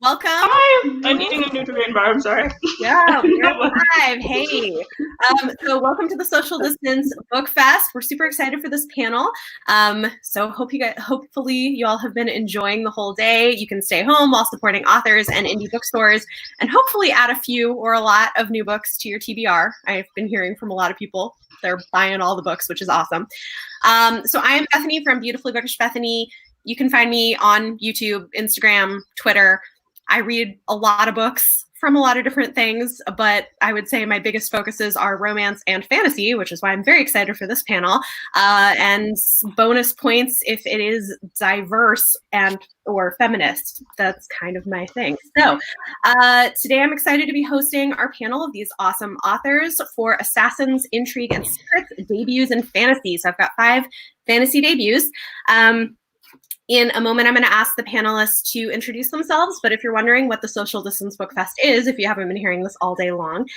Welcome. Hi, I'm eating a nutrient bar. I'm sorry. Yeah, we're live. Hey. So welcome to the Social Distance Book Fest. We're super excited for this panel. So hopefully you all have been enjoying the whole day. You can stay home while supporting authors and indie bookstores, and hopefully add a few or a lot of new books to your TBR. I've been hearing from a lot of people. They're buying all the books, which is awesome. So I am Bethany from Beautifully Bookish Bethany. You can find me on YouTube, Instagram, Twitter. I read a lot of books from a lot of different things, but I would say my biggest focuses are romance and fantasy, which is why I'm very excited for this panel. And bonus points if it is diverse and or feminist. That's kind of my thing. So today I'm excited to be hosting our panel of these awesome authors for Assassins, Intrigue, and Secrets debuts in fantasy. So I've got 5 fantasy debuts. In a moment, I'm going to ask the panelists to introduce themselves, but if you're wondering what the Social Distance Book Fest is, if you haven't been hearing this all day long,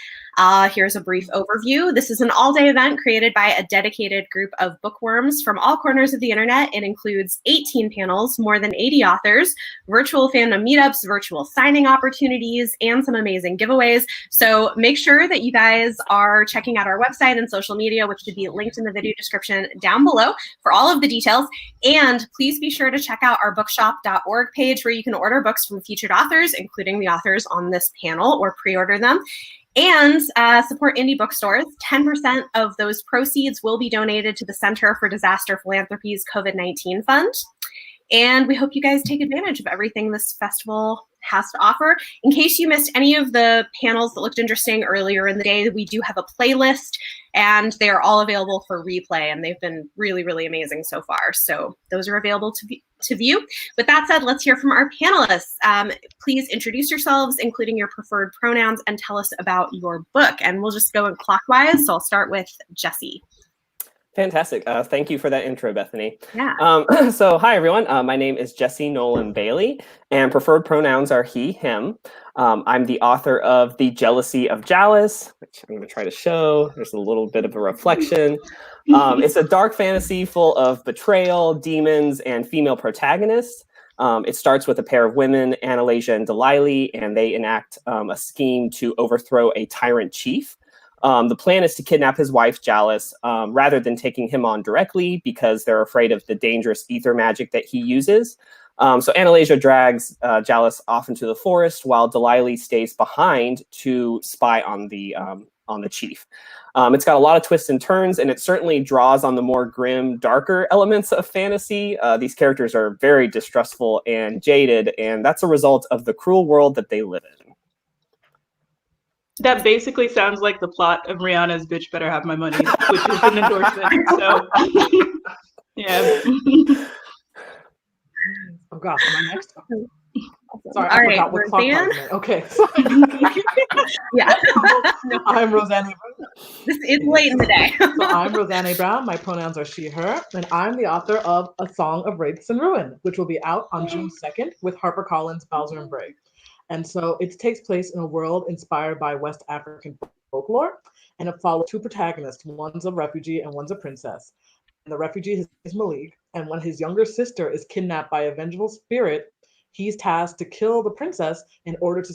here's a brief overview. This is an all-day event created by a dedicated group of bookworms from all corners of the internet. It includes 18 panels, more than 80 authors, virtual fandom meetups, virtual signing opportunities, and some amazing giveaways. So make sure that you guys are checking out our website and social media, which should be linked in the video description down below for all of the details. And please be sure to check out our bookshop.org page where you can order books from featured authors, including the authors on this panel, or pre-order them. And support indie bookstores. 10% of those proceeds will be donated to the Center for Disaster Philanthropy's COVID-19 Fund. And we hope you guys take advantage of everything this festival has to offer. In case you missed any of the panels that looked interesting earlier in the day, we do have a playlist, and they are all available for replay, and they've been really, really amazing so far. So those are available to view. With that said, let's hear from our panelists. Please introduce yourselves, including your preferred pronouns, and tell us about your book. And we'll just go in clockwise. So I'll start with Jesse. Fantastic. Thank you for that intro, Bethany. Yeah. So hi, everyone. My name is Jesse Nolan Bailey, and preferred pronouns are he, him. I'm the author of The Jealousy of Jalice, which I'm going to try to show. There's a little bit of a reflection. It's a dark fantasy full of betrayal, demons, and female protagonists. It starts with a pair of women, Annalasia and Delilah, and they enact a scheme to overthrow a tyrant chief. The plan is to kidnap his wife, Jalice, rather than taking him on directly because they're afraid of the dangerous ether magic that he uses. So Annalasia drags Jalice off into the forest while Delilah stays behind to spy on the chief. It's got a lot of twists and turns, and it certainly draws on the more grim, darker elements of fantasy. These characters are very distrustful and jaded, and that's a result of the cruel world that they live in. That basically sounds like the plot of Rihanna's Bitch Better Have My Money, which is an endorsement. So, yeah. Oh gosh, am I next? Sorry, All I right, forgot what clock Roseanne? was it. Okay. Yeah. I'm Roseanne. It's late in the day. So I'm Roseanne Brown. My pronouns are she, her, and I'm the author of A Song of Wraiths and Ruin, which will be out on June 2nd with HarperCollins, Bowser and Bray. And so it takes place in a world inspired by West African folklore, and it follows 2 protagonists. One's a refugee and one's a princess. And the refugee is Malik, and when his younger sister is kidnapped by a vengeful spirit, he's tasked to kill the princess in order to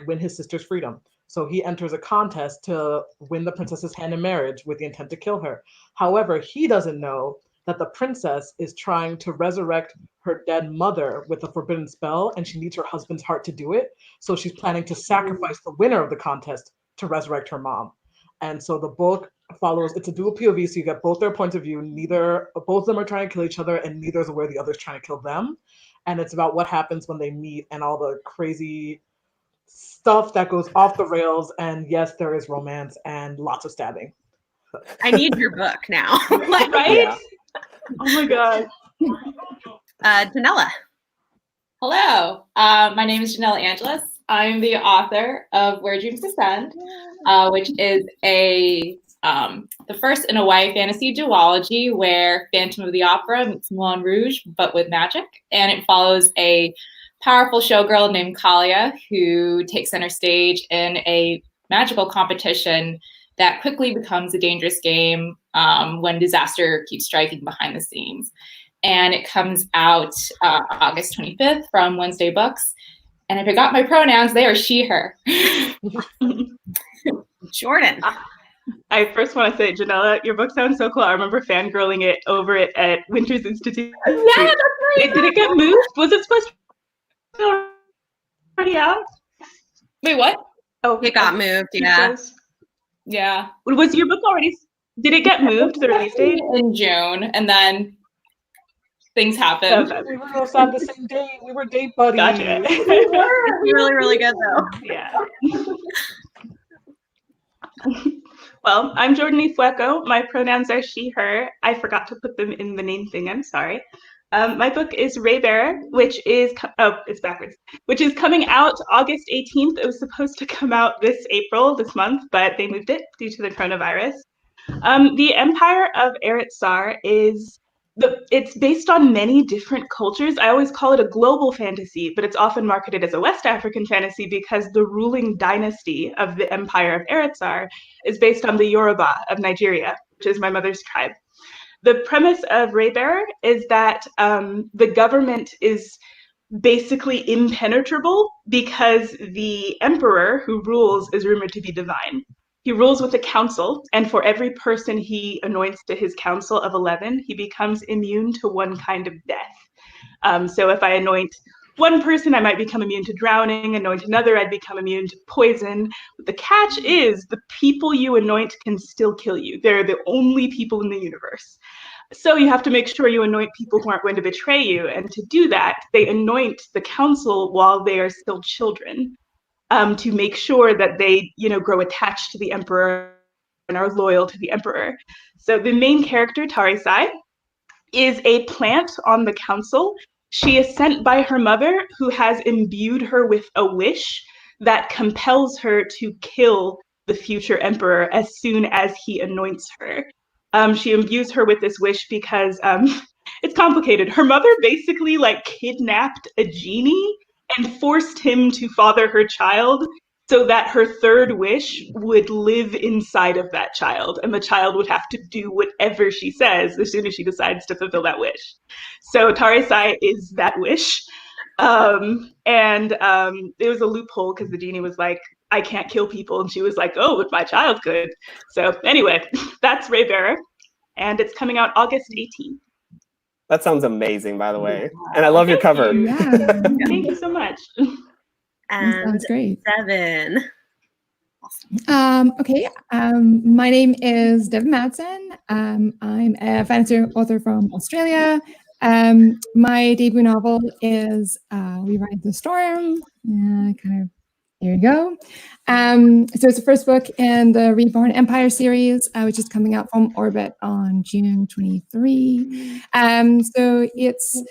win his sister's freedom. So he enters a contest to win the princess's hand in marriage with the intent to kill her. However, he doesn't know that the princess is trying to resurrect her dead mother with a forbidden spell, and she needs her husband's heart to do it. So she's planning to sacrifice the winner of the contest to resurrect her mom. And so the book follows, it's a dual POV, so you get both their points of view. Both of them are trying to kill each other, and neither is aware the other's trying to kill them. And it's about what happens when they meet and all the crazy stuff that goes off the rails. And yes, there is romance and lots of stabbing. I need your book now. Right? Yeah. Oh my God. Janella. Hello, my name is Janella Angeles. I'm the author of Where Dreams Descend, which is the first in a YA fantasy duology where Phantom of the Opera meets Moulin Rouge, but with magic. And it follows a powerful showgirl named Kalia who takes center stage in a magical competition that quickly becomes a dangerous game when disaster keeps striking behind the scenes. and it comes out August 25th from Wednesday Books. And I forgot my pronouns. They are she, her. Jordan. I first want to say, Janella, your book sounds so cool. I remember fangirling it over it at Winters Institute. Yeah, that's right. Did it get moved? Was it supposed to be already out? Wait, what? Oh, it got moved. Yeah. Yeah. Was your book already? Did it get moved, the release date? In June, and then things happened. Okay. We were outside the same date. We were date buddies. Gotcha. It's really, really good though. Yeah. Well, I'm Jordan Ifueko. My pronouns are she, her. I forgot to put them in the name thing. I'm sorry. My book is Raybearer, which is, it's backwards, which is coming out August 18th. It was supposed to come out this month, but they moved it due to the coronavirus. The Empire of Eretzar it's based on many different cultures. I always call it a global fantasy, but it's often marketed as a West African fantasy because the ruling dynasty of the Empire of Eretzar is based on the Yoruba of Nigeria, which is my mother's tribe. The premise of Raybearer is that the government is basically impenetrable because the emperor who rules is rumored to be divine. He rules with a council, and for every person he anoints to his council of 11, he becomes immune to one kind of death. So if I anoint one person, I might become immune to drowning, anoint another, I'd become immune to poison. But the catch is the people you anoint can still kill you. They're the only people in the universe. So you have to make sure you anoint people who aren't going to betray you. And to do that, they anoint the council while they are still children. To make sure that they, grow attached to the emperor and are loyal to the emperor. So the main character, Tarisai, is a plant on the council. She is sent by her mother, who has imbued her with a wish that compels her to kill the future emperor as soon as he anoints her. She imbues her with this wish because it's complicated. Her mother basically kidnapped a genie and forced him to father her child so that her third wish would live inside of that child, and the child would have to do whatever she says as soon as she decides to fulfill that wish. So Tarisai is that wish. It was a loophole because the genie was like, I can't kill people. And she was like, oh, but my child could. So anyway, that's Raybearer, and it's coming out August 18th. That sounds amazing, by the way. And I love your cover. Yeah. Thank you so much. And Sounds great. Devin. Okay. My name is Devin Madson. I'm a fantasy author from Australia. My debut novel is We Ride the Storm. There you go. So it's the first book in the Reborn Empire series, which is coming out from Orbit on June 23. So it's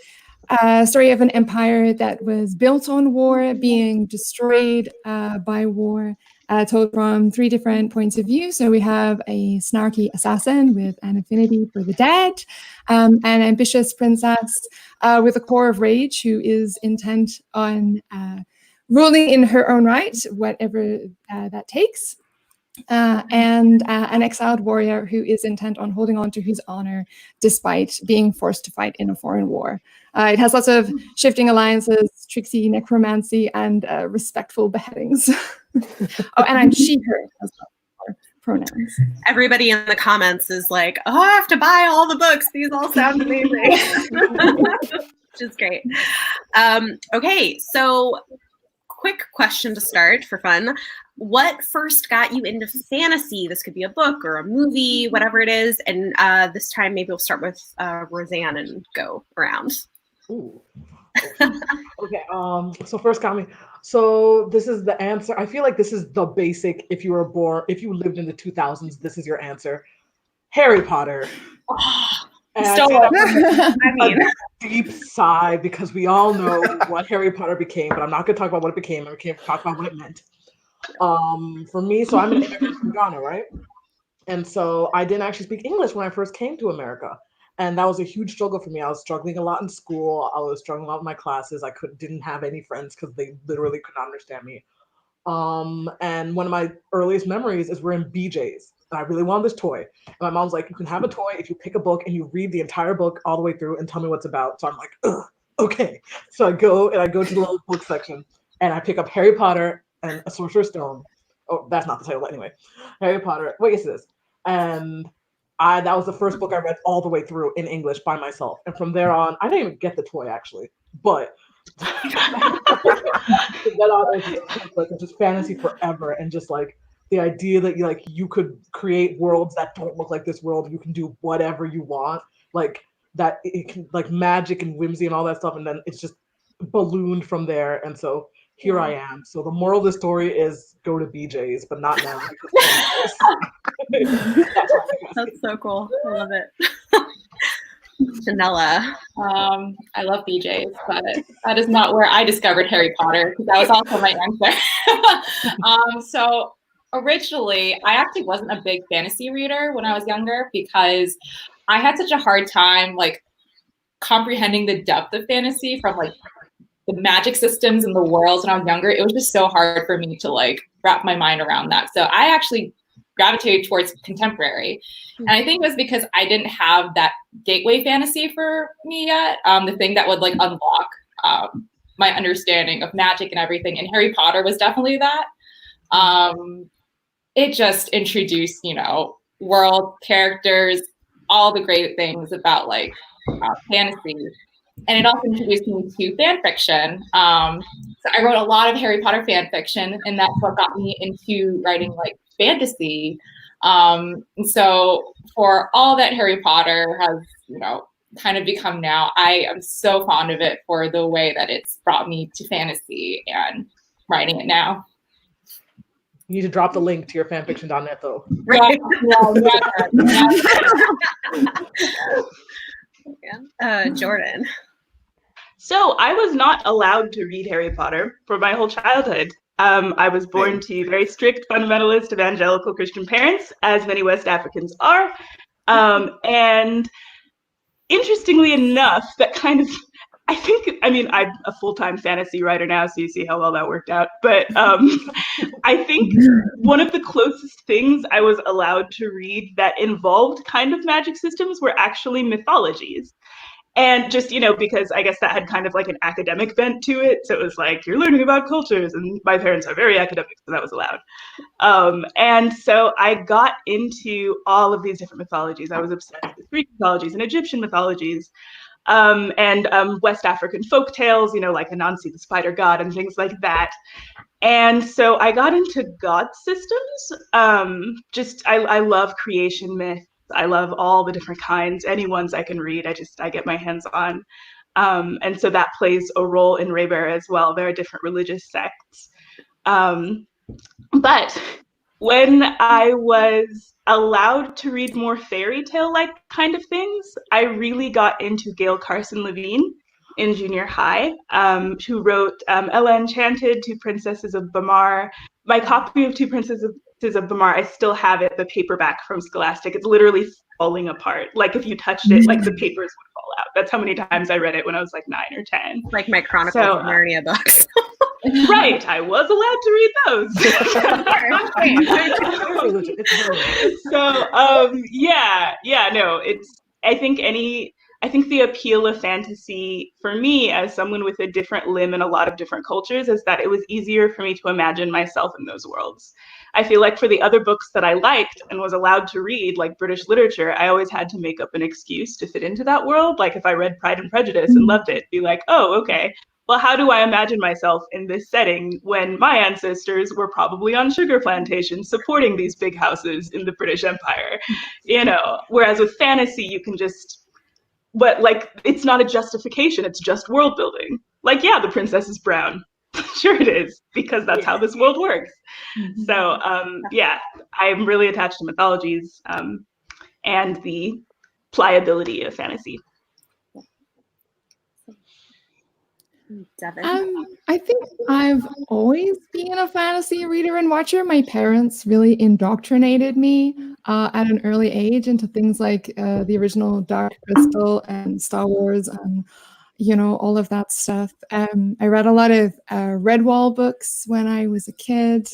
a story of an empire that was built on war, being destroyed by war, told from 3 different points of view. So we have a snarky assassin with an affinity for the dead, an ambitious princess with a core of rage who is intent on ruling in her own right, whatever that takes, and an exiled warrior who is intent on holding on to his honor despite being forced to fight in a foreign war. It has lots of shifting alliances, tricksy necromancy, and respectful beheadings. Oh, and I'm she, her as well for pronouns. Everybody in the comments is like, oh, I have to buy all the books. These all sound amazing. Which is great. Okay, so quick question to start for fun. What first got you into fantasy? This could be a book or a movie, whatever it is. And this time maybe we'll start with Roseanne and go around. Ooh. Okay. So first got me. So this is the answer. I feel like this is the basic. If you lived in the 2000s, this is your answer. Harry Potter. I mean, deep sigh because we all know what Harry Potter became, but I'm not going to talk about what it became. I'm going to talk about what it meant. For me, so I'm an immigrant from Ghana, right? And so I didn't actually speak English when I first came to America. And that was a huge struggle for me. I was struggling a lot in school. I was struggling a lot with my classes. I didn't have any friends because they literally could not understand me. And one of my earliest memories is we're in BJ's. and I really wanted this toy. And my mom's like, you can have a toy if you pick a book and you read the entire book all the way through and tell me what's about. So I'm like, ugh, okay. So I go to the little book section and I pick up Harry Potter and a Sorcerer's Stone. Oh, that's not the title, but anyway. Harry Potter. Wait, yes, it is. And that was the first book I read all the way through in English by myself. And from there on, I didn't even get the toy actually, but from then on, it's just fantasy forever, and just like the idea that you could create worlds that don't look like this world, you can do whatever you want, like that it can, like magic and whimsy and all that stuff, and then it's just ballooned from there. And so here I am. So the moral of the story is go to BJ's, but not now. That's so cool. I love it. Janella. I love BJ's, but that is not where I discovered Harry Potter, because that was also my answer. So originally, I actually wasn't a big fantasy reader when I was younger, because I had such a hard time like comprehending the depth of fantasy from like the magic systems and the worlds when I was younger. It was just so hard for me to like wrap my mind around that. So I actually gravitated towards contemporary. And I think it was because I didn't have that gateway fantasy for me yet, the thing that would like unlock my understanding of magic and everything. And Harry Potter was definitely that. It just introduced, world, characters, all the great things about like fantasy. And it also introduced me to fan fiction. So I wrote a lot of Harry Potter fan fiction, and that's what got me into writing like fantasy. And so for all that Harry Potter has, kind of become now, I am so fond of it for the way that it's brought me to fantasy and writing it now. You need to drop the link to your fanfiction.net though. Right. Jordan. So I was not allowed to read Harry Potter for my whole childhood. I was born to very strict fundamentalist evangelical Christian parents, as many West Africans are. And interestingly enough, that kind of, I'm a full-time fantasy writer now, so you see how well that worked out. But I think one of the closest things I was allowed to read that involved kind of magic systems were actually mythologies. And just, because I guess that had kind of like an academic bent to it. So it was like, you're learning about cultures, and my parents are very academic, so that was allowed. And so I got into all of these different mythologies. I was obsessed with Greek mythologies and Egyptian mythologies, and West African folk tales, like Anansi the spider god and things like that. And so I got into god systems. I love creation myth. I love all the different kinds, any ones I can read, I get my hands on. And so that plays a role in Raybearer as well. There are different religious sects. But when I was allowed to read more fairy tale-like kind of things, I really got into Gail Carson Levine in junior high, who wrote Ella Enchanted, Two Princesses of Bamar. My copy of Two Princesses of Bamar, I still have it, the paperback from Scholastic. It's literally falling apart. Like if you touched it, like the papers would fall out. That's how many times I read it when I was like 9 or 10. Like my Chronicles of Narnia books. Right, I was allowed to read those. I think the appeal of fantasy for me as someone with a different limb in a lot of different cultures is that it was easier for me to imagine myself in those worlds. I feel like for the other books that I liked and was allowed to read, like British literature, I always had to make up an excuse to fit into that world. Like if I read Pride and Prejudice and loved it, be like, oh, okay, well, how do I imagine myself in this setting when my ancestors were probably on sugar plantations supporting these big houses in the British Empire? Whereas with fantasy, you can just, but like, it's not a justification, it's just world building. Like, yeah, the princess is brown. Sure it is, because that's how this world works. So I'm really attached to mythologies and the pliability of fantasy. Devin? I think I've always been a fantasy reader and watcher. My parents really indoctrinated me at an early age into things like the original Dark Crystal and Star Wars and all of that stuff. I read a lot of Redwall books when I was a kid.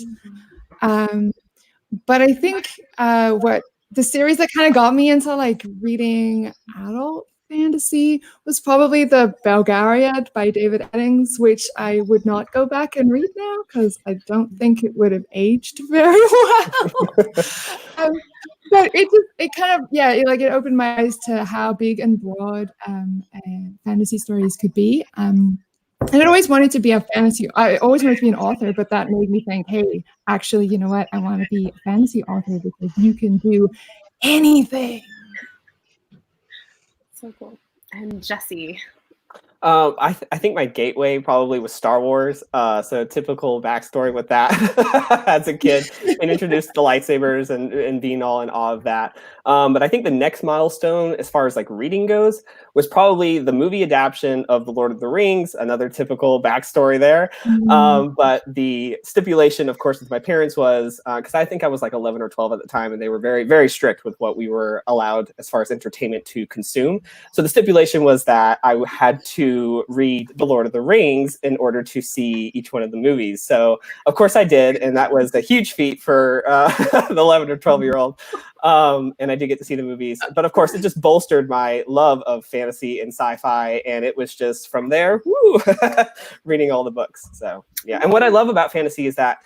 But I think what the series that kind of got me into like reading adult fantasy was probably the Belgariad by David Eddings, which I would not go back and read now because I don't think it would have aged very well. But it kind of it opened my eyes to how big and broad fantasy stories could be. And I always wanted to be I always wanted to be an author, but that made me think, hey, actually, you know what? I want to be a fantasy author because you can do anything. So cool. And Jesse. I think my gateway probably was Star Wars. So typical backstory with that as a kid, and introduced to the lightsabers and being all in awe of that. But I think the next milestone, as far as like reading goes, was probably the movie adaptation of The Lord of the Rings. Another typical backstory there. But the stipulation, of course, with my parents was because I think I was like 11 or 12 at the time, and they were very, very strict with what we were allowed as far as entertainment to consume. So the stipulation was that I had to read The Lord of the Rings in order to see each one of the movies. So of course I did, and that was a huge feat for the 11 or 12-year-old. And I did get to see the movies, but of course it just bolstered my love of fantasy and sci-fi, and it was just from there, reading all the books. So yeah, and what I love about fantasy is that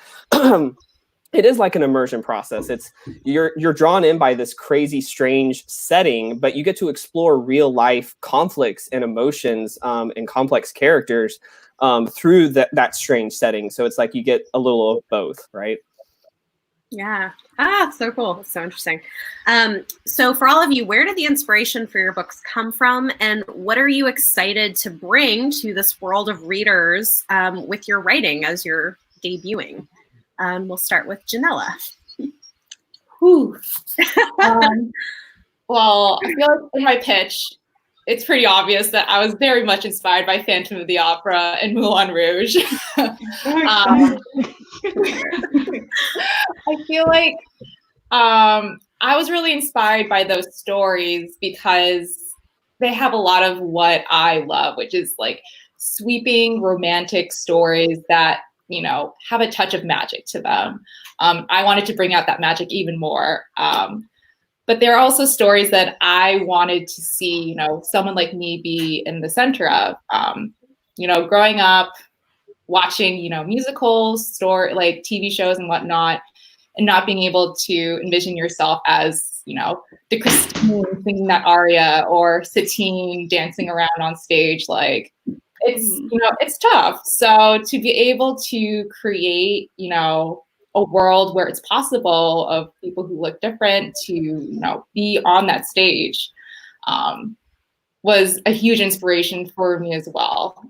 it is like an immersion process. It's you're drawn in by this crazy, strange setting, but you get to explore real life conflicts and emotions and complex characters through that strange setting. So it's like you get a little of both, right? Yeah. So cool. That's so interesting. So for all of you, where did the inspiration for your books come from, and what are you excited to bring to this world of readers with your writing as you're debuting? We'll start with Janella. Well, I feel like in my pitch, it's pretty obvious that I was very much inspired by Phantom of the Opera and Moulin Rouge. I feel like I was really inspired by those stories because they have a lot of what I love, which is like sweeping romantic stories that, you know, have a touch of magic to them. I wanted to bring out that magic even more. But there are also stories that I wanted to see, you know, someone like me be in the center of. You know, growing up, watching, you know, musicals, like TV shows and whatnot, and not being able to envision yourself as, you know, the Christine singing that aria or Satine dancing around on stage, like, it's, you know, it's tough. So to be able to create, you know, a world where it's possible of people who look different to, you know, be on that stage was a huge inspiration for me as well.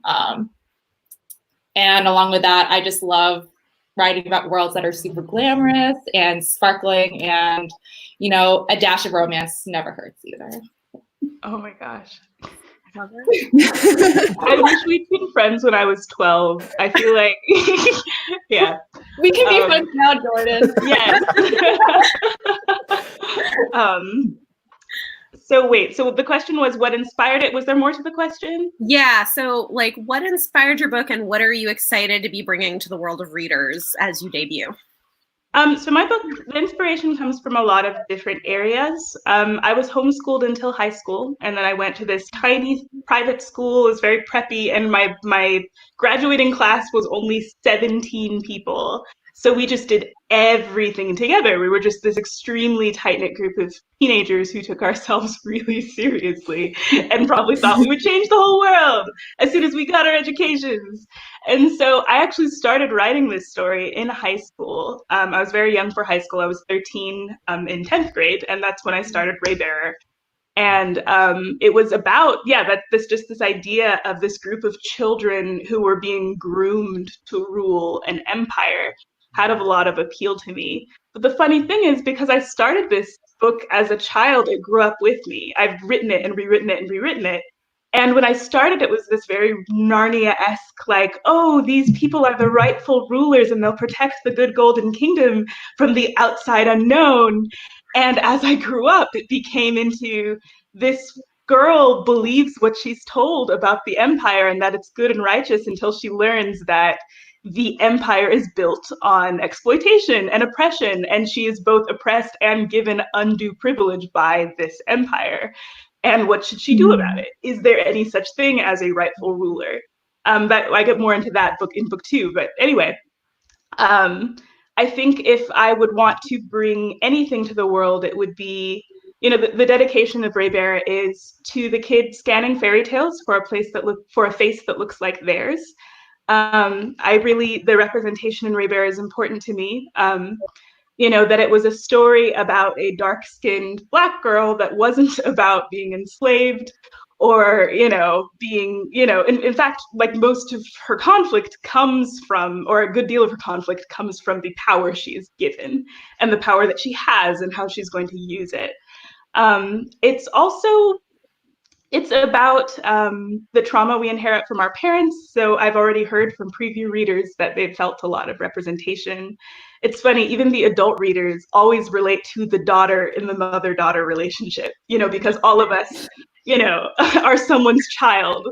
And along with that, I just love writing about worlds that are super glamorous and sparkling, and, you know, a dash of romance never hurts either. Oh my gosh. I wish we'd been friends when I was 12. I feel like, yeah. We can be friends now, Jordan. Yes. So wait, so the question was what inspired it? Was there more to the question? Yeah, so like what inspired your book, and what are you excited to be bringing to the world of readers as you debut? So my book, the inspiration comes from a lot of different areas. I was homeschooled until high school, and then I went to this tiny private school. It was very preppy, and my graduating class was only 17 people. So we just did everything together. We were just this extremely tight-knit group of teenagers who took ourselves really seriously and probably thought we would change the whole world as soon as we got our educations. And so I actually started writing this story in high school. I was very young for high school. I was 13 in 10th grade, and that's when I started Raybearer. And it was about, this idea of this group of children who were being groomed to rule an empire had a lot of appeal to me. But the funny thing is, because I started this book as a child, it grew up with me. I've written it and rewritten it and rewritten it. And when I started, it was this very Narnia-esque, like, oh, these people are the rightful rulers and they'll protect the good golden kingdom from the outside unknown. And as I grew up, it became into this girl believes what she's told about the empire and that it's good and righteous until she learns that the empire is built on exploitation and oppression, and she is both oppressed and given undue privilege by this empire. And what should she do about it? Is there any such thing as a rightful ruler? But I get more into that book in book 2. But anyway, I think if I would want to bring anything to the world, it would be, you know, the dedication of Raybearer is to the kids scanning fairy tales for a face that looks like theirs. The representation in Raybearer is important to me. You know, that it was a story about a dark-skinned Black girl that wasn't about being enslaved or, you know, being, you know, in fact, like most of her conflict comes from, or a good deal of her conflict comes from the power she is given and the power that she has and how she's going to use it. It's about the trauma we inherit from our parents. So I've already heard from preview readers that they've felt a lot of representation. It's funny, even the adult readers always relate to the daughter in the mother-daughter relationship, you know, because all of us, you know, are someone's child.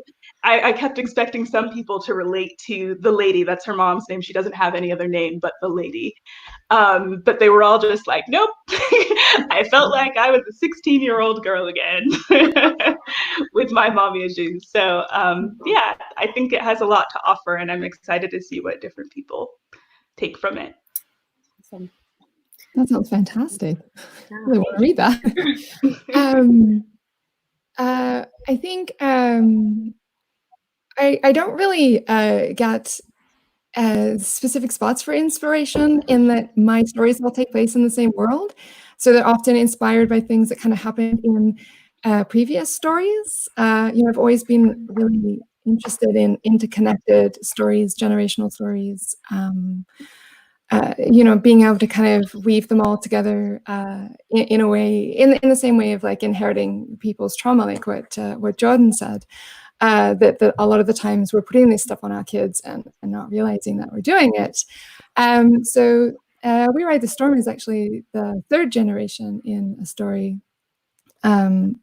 I kept expecting some people to relate to the lady, that's her mom's name. She doesn't have any other name but the lady. But they were all just like, nope. I felt like I was a 16-year-old girl again with my mommy issues. So yeah, I think it has a lot to offer, and I'm excited to see what different people take from it. Awesome. That sounds fantastic. I really want to read that. I think I don't really get specific spots for inspiration in that my stories all take place in the same world. So they're often inspired by things that kind of happened in previous stories. You know, I've always been really interested in interconnected stories, generational stories. You know, being able to kind of weave them all together in a way, in the same way of like inheriting people's trauma, like what Jordan said. That a lot of the times we're putting this stuff on our kids and not realizing that we're doing it. So We Ride the Storm is actually the third generation in a story. So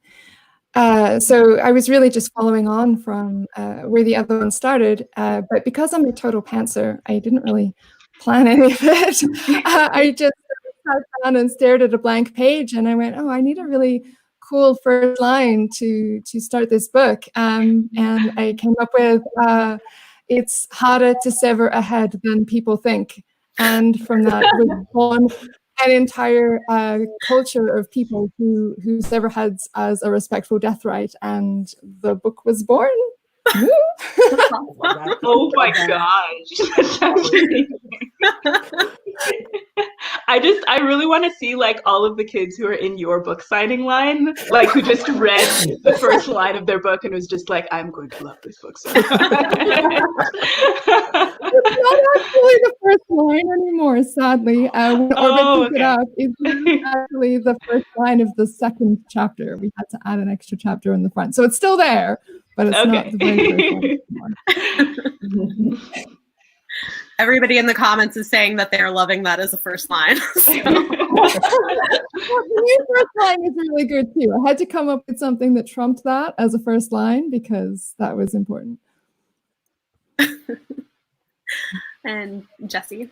I was really just following on from where the other one started, but because I'm a total pantser, I didn't really plan any of it. I just sat down and stared at a blank page, and I went, "Oh, I need a really cool first line to start this book." And I came up with, "It's harder to sever a head than people think." And from that was born an entire culture of people who sever heads as a respectful death rite, and the book was born. Oh my gosh. I really want to see like all of the kids who are in your book signing line, like who just read the first line of their book and was just like, I'm going to love this book so much. It's not actually the first line anymore, sadly. When Orbit picked it up, it's actually the first line of the second chapter. We had to add an extra chapter in the front. So it's still there, but it's not the very first one anymore. Everybody in the comments is saying that they're loving that as a first line. So. The first line is really good too. I had to come up with something that trumped that as a first line because that was important. And Jesse?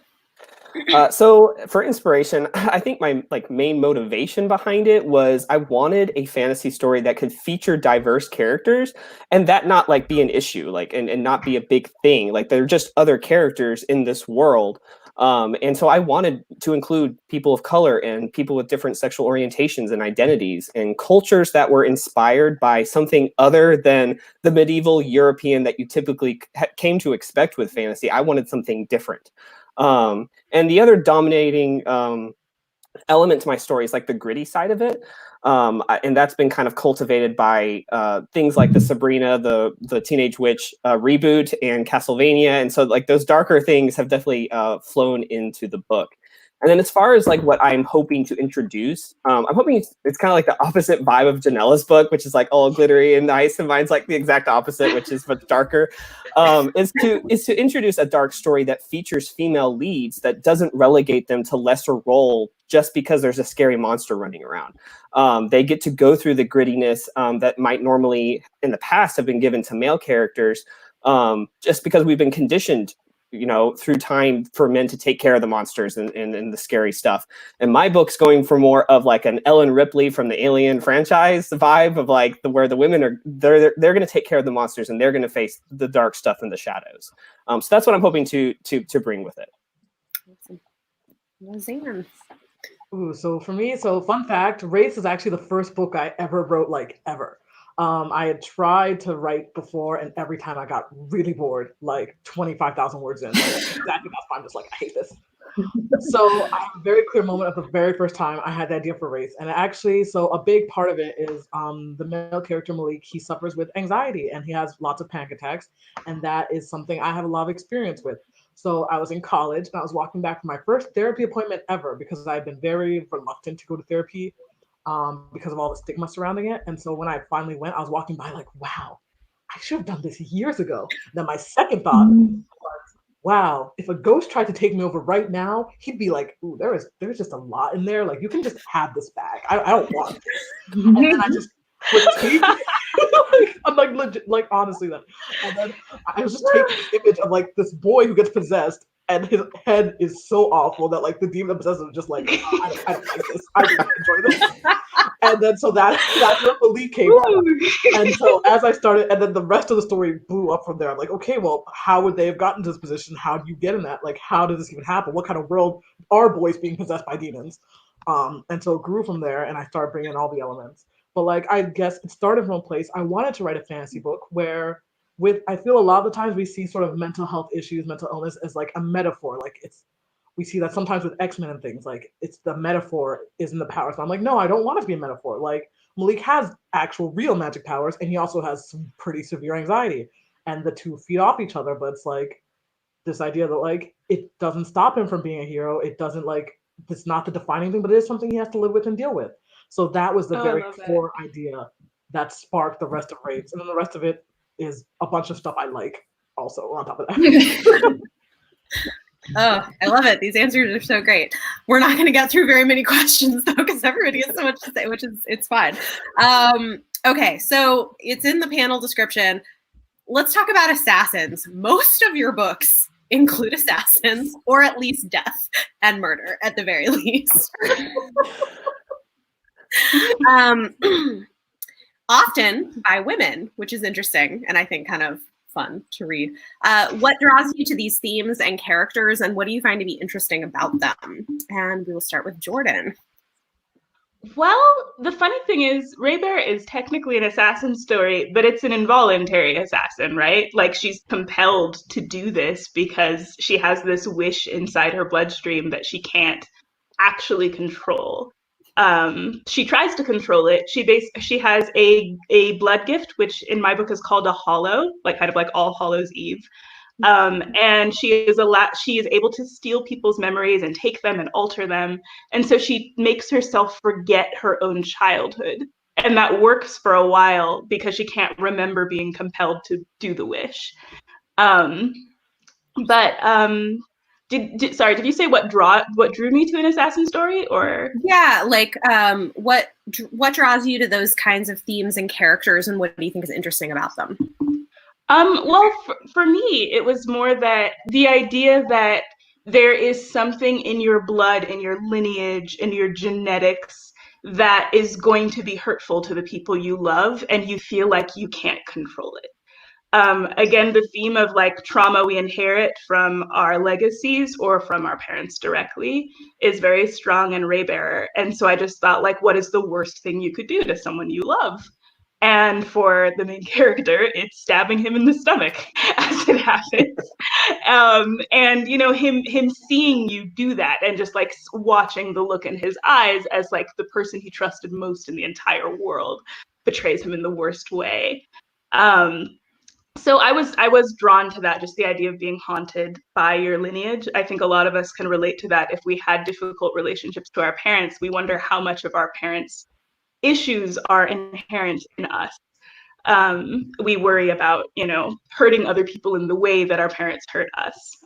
So for inspiration, I think my main motivation behind it was I wanted a fantasy story that could feature diverse characters and that not be an issue, and not be a big thing. Like they're just other characters in this world. And so I wanted to include people of color and people with different sexual orientations and identities and cultures that were inspired by something other than the medieval European that you typically came to expect with fantasy. I wanted something different. And the other dominating element to my story is the gritty side of it. And that's been kind of cultivated by things like the Sabrina, the Teenage Witch reboot and Castlevania. And so those darker things have definitely flown into the book. And then as far as what I'm hoping to introduce, I'm hoping it's kind of the opposite vibe of Janella's book, which is all glittery and nice, and mine's the exact opposite, which is much darker. Is to introduce a dark story that features female leads that doesn't relegate them to lesser role just because there's a scary monster running around. They get to go through the grittiness that might normally in the past have been given to male characters, just because we've been conditioned, you know, through time for men to take care of the monsters and the scary stuff. And my book's going for more of like an Ellen Ripley from the Alien franchise vibe of like where the women are, they're going to take care of the monsters and they're going to face the dark stuff in the shadows. So that's what I'm hoping to bring with it. Roseanne. Ooh, so for me, fun fact, Wraiths is actually the first book I ever wrote, like ever. I had tried to write before, and every time I got really bored, like 25,000 words in. Like, exactly, that's why I'm just like, I hate this. So I have a very clear moment of the very first time I had the idea for Wraiths. And actually, so a big part of it is the male character, Malik, he suffers with anxiety, and he has lots of panic attacks. And that is something I have a lot of experience with. So I was in college, and I was walking back from my first therapy appointment ever because I've been very reluctant to go to therapy. Because of all the stigma surrounding it. And so when I finally went, I was walking by like, wow, I should have done this years ago. Then my second thought was, wow, if a ghost tried to take me over right now, he'd be like, ooh, there's just a lot in there. Like, you can just have this back. I don't want this. And then I just critique. I'm like, legit, like, honestly, then. And then I was just taking this image of like this boy who gets possessed, and his head is so awful that like the demon that possesses him just like, I don't like this. I do not enjoy this. And then so that's where Malik came from. And so as I started, and then the rest of the story blew up from there. I'm like, okay, well, how would they have gotten to this position? How do you get in that? Like, how did this even happen? What kind of world are boys being possessed by demons? And so it grew from there, and I started bringing in all the elements. But like, I guess it started from a place, I wanted to write a fantasy book where I feel a lot of the times we see sort of mental health issues, mental illness as like a metaphor. Like we see that sometimes with X-Men and things, like it's the metaphor isn't the power. So I'm like, no, I don't want it to be a metaphor. Like Malik has actual real magic powers, and he also has some pretty severe anxiety, and the two feed off each other. But it's like this idea that like, it doesn't stop him from being a hero. It doesn't like, it's not the defining thing, but it is something he has to live with and deal with. So that was the very core idea that sparked the rest of Wraiths. And then the rest of it is a bunch of stuff I like also on top of that. Oh, I love it. These answers are so great. We're not going to get through very many questions though, because everybody has so much to say, which is, it's fine. Okay, so it's in the panel description. Let's talk about assassins. Most of your books include assassins, or at least death and murder at the very least. Often by women, which is interesting and I think kind of fun to read. What draws you to these themes and characters, and what do you find to be interesting about them? And we will start with Jordan. Well, the funny thing is, Raybearer is technically an assassin story, but it's an involuntary assassin, right? Like, she's compelled to do this because she has this wish inside her bloodstream that she can't actually control. She tries to control it. She has a blood gift, which in my book is called a hollow, like kind of like All Hallows Eve. And she is able to steal people's memories and take them and alter them. And so she makes herself forget her own childhood. And that works for a while because she can't remember being compelled to do the wish. Did you say what drew me to an assassin story, or? Yeah, like what draws you to those kinds of themes and characters, and what do you think is interesting about them? Well, for me, it was more that the idea that there is something in your blood, in your lineage, in your genetics that is going to be hurtful to the people you love, and you feel like you can't control it. Again, the theme of like trauma we inherit from our legacies or from our parents directly is very strong in Raybearer. And so I just thought, like, what is the worst thing you could do to someone you love? And for the main character, it's stabbing him in the stomach as it happens. And, you know, him seeing you do that and just like watching the look in his eyes as like the person he trusted most in the entire world betrays him in the worst way. So I was drawn to that, just the idea of being haunted by your lineage. I think a lot of us can relate to that. If we had difficult relationships to our parents, we wonder how much of our parents' issues are inherent in us. We worry about, you know, hurting other people in the way that our parents hurt us.